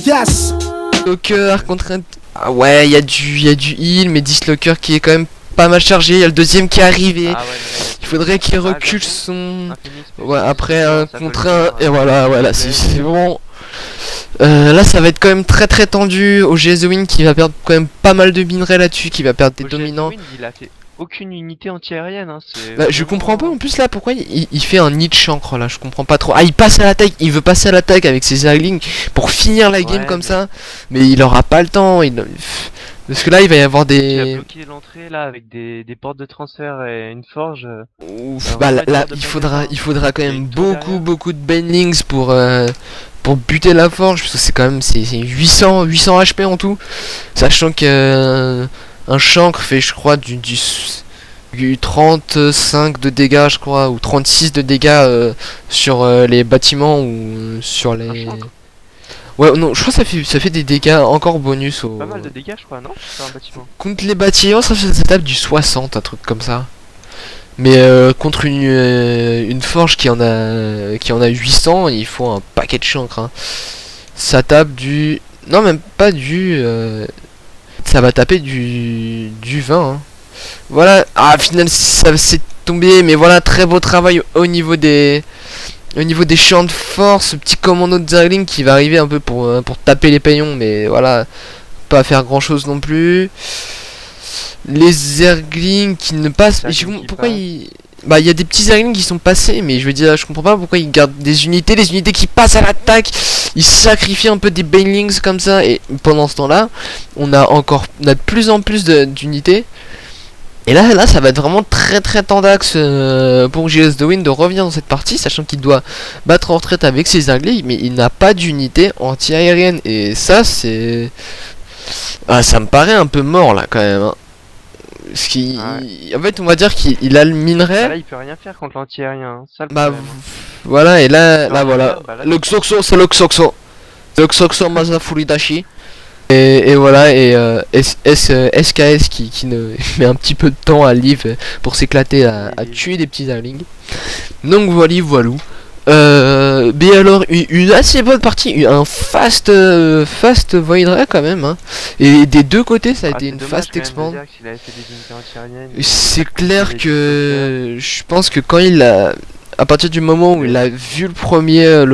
Yes. Dislocker contre un... Ah ouais, il y a du heal, mais Dislocker qui est quand même pas mal chargé. Il y a le deuxième qui est arrivé. Ah ouais, Il faudrait qu'il recule son... Ouais, après un contre un... Et voilà, c'est bon. Là ça va être quand même très tendu. OGS The Wind qui va perdre quand même pas mal de minerais là-dessus, qui va perdre des dominants. Il a fait aucune unité anti-aérienne, hein, Bah, je comprends pas en plus là pourquoi il fait un nid de chancre là, je comprends pas trop. Ah, il passe à l'attaque, il veut passer à l'attaque avec ses Zerglings pour finir la game comme ça, mais il aura pas le temps. Parce que là il va y avoir Il a des... bloqué l'entrée là avec des portes de transfert et une forge. Ouf, bah là il faudra quand même beaucoup de Banelings pour buter la forge, parce que c'est quand même c'est 800 HP en tout, sachant que un chancre fait je crois du 35 de dégâts je crois, ou 36 de dégâts sur les bâtiments ou sur les... Ouais, non, je crois que ça fait des dégâts encore bonus au... Pas mal de dégâts je crois, non? Sur un bâtiment. Contre les bâtiments ça tape du 60, un truc comme ça. Mais contre une forge qui en a 800, il faut un paquet de chancre, hein. Ça tape du... Non, même pas du... Ça va taper du 20, hein. Voilà. Ah, finalement ça s'est tombé, mais voilà, très beau travail au niveau des champs de force. Ce petit commando de Zergling qui va arriver un peu pour taper les paillons, mais voilà, pas faire grand chose non plus. Les Zerglings qui ne passent... Pourquoi ils... Bah, il y a des petits Zerglings qui sont passés, mais je veux dire, je comprends pas pourquoi ils gardent des unités, les unités qui passent à l'attaque. Ils sacrifient un peu des Banelings comme ça, et pendant ce temps-là, on a de plus en plus d'unités. Et là, ça va être vraiment très tendax pour OGS The Wind de revenir dans cette partie, sachant qu'il doit battre en retraite avec ses Zerglings, mais il n'a pas d'unité anti-aérienne. Et ça, c'est... Ah, ça me paraît un peu mort là quand même, hein. Ce qui... En fait, on va dire qu'il a le minerai. Bah là, il peut rien faire contre l'anti-aérien. Hein. Bah voilà, et là voilà. Le Xoxo, c'est le Xoxo. Le Xoxo Masafuridashi. Et voilà, et SKS qui ne met un petit peu de temps à live pour s'éclater à tuer des petits Zerglings. Donc voilà. Mais alors une assez bonne partie, un fast Void Ray quand même, hein. Et des deux côtés ça a été une fast expand. C'est clair que je pense que quand il a... À partir du moment où il a vu le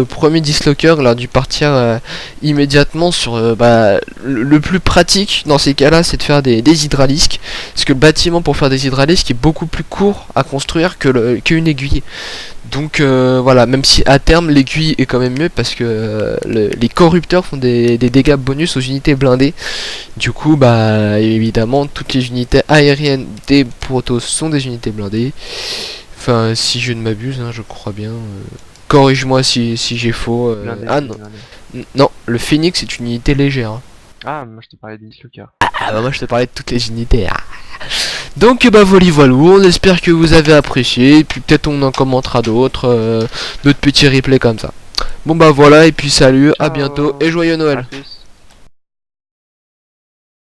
premier Dislocker, il a dû partir immédiatement sur le plus pratique dans ces cas-là, c'est de faire des hydralisques, parce que le bâtiment pour faire des hydralisques est beaucoup plus court à construire qu'une aiguille. Donc voilà, même si à terme l'aiguille est quand même mieux, parce que les corrupteurs font des dégâts bonus aux unités blindées. Du coup bah évidemment toutes les unités aériennes des protos sont des unités blindées. Enfin, si je ne m'abuse, hein, je crois bien. Corrige-moi si j'ai faux. Ah non. Non, le Phoenix est une unité légère, hein. Ah, moi je te parlais des Dislocker. Ah bah moi je te parlais de toutes les unités. Ah. Donc bah voilà, on espère que vous avez apprécié. Et puis peut-être on en commentera d'autres petits replays comme ça. Bon bah voilà, et puis salut, à bientôt et joyeux Noël.